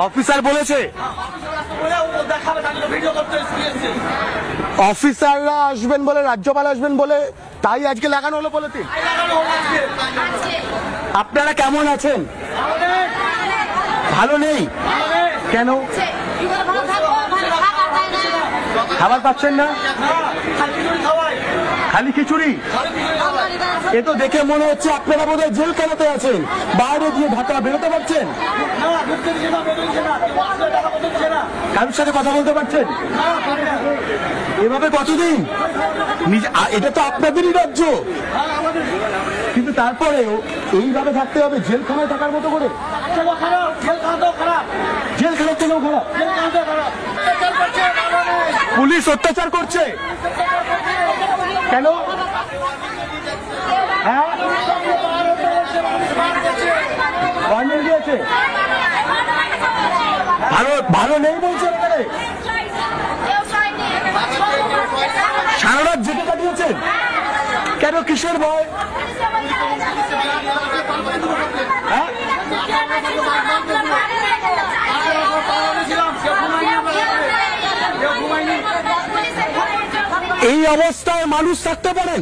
Officer বলেছে অফিসাররা আসবেন বলে, রাজ্যপাল আসবেন বলে, তাই আজকে লাগানো হলো পলিথিন। আপনারা কেমন আছেন? ভালো নেই কেন? খাবার পাচ্ছেন না? খালি খিচুড়ি? এ তো দেখে মনে হচ্ছে আপনারা বোধহয় জেলখানাতে আছেন, বাইরে দিয়ে ঢাকা বেরোতে পারছেন, কারোর সাথে কথা বলতে পারছেন? এভাবে কতদিন? এটা তো আপনাদেরই রাজ্য, কিন্তু তারপরেও এইভাবে থাকতে হবে জেলখানায় থাকার মতো করে? জেলখানার থেকেও খারাপ। পুলিশ অত্যাচার করছে কেন? হ্যাঁ, দিয়েছে। ভালো নেই বলছে এখানে? সারা রাত জেগে কাটিয়েছেন কেন? কিসের ভয়? হ্যাঁ, এই অবস্থায় মানুষ থাকতে পারেন?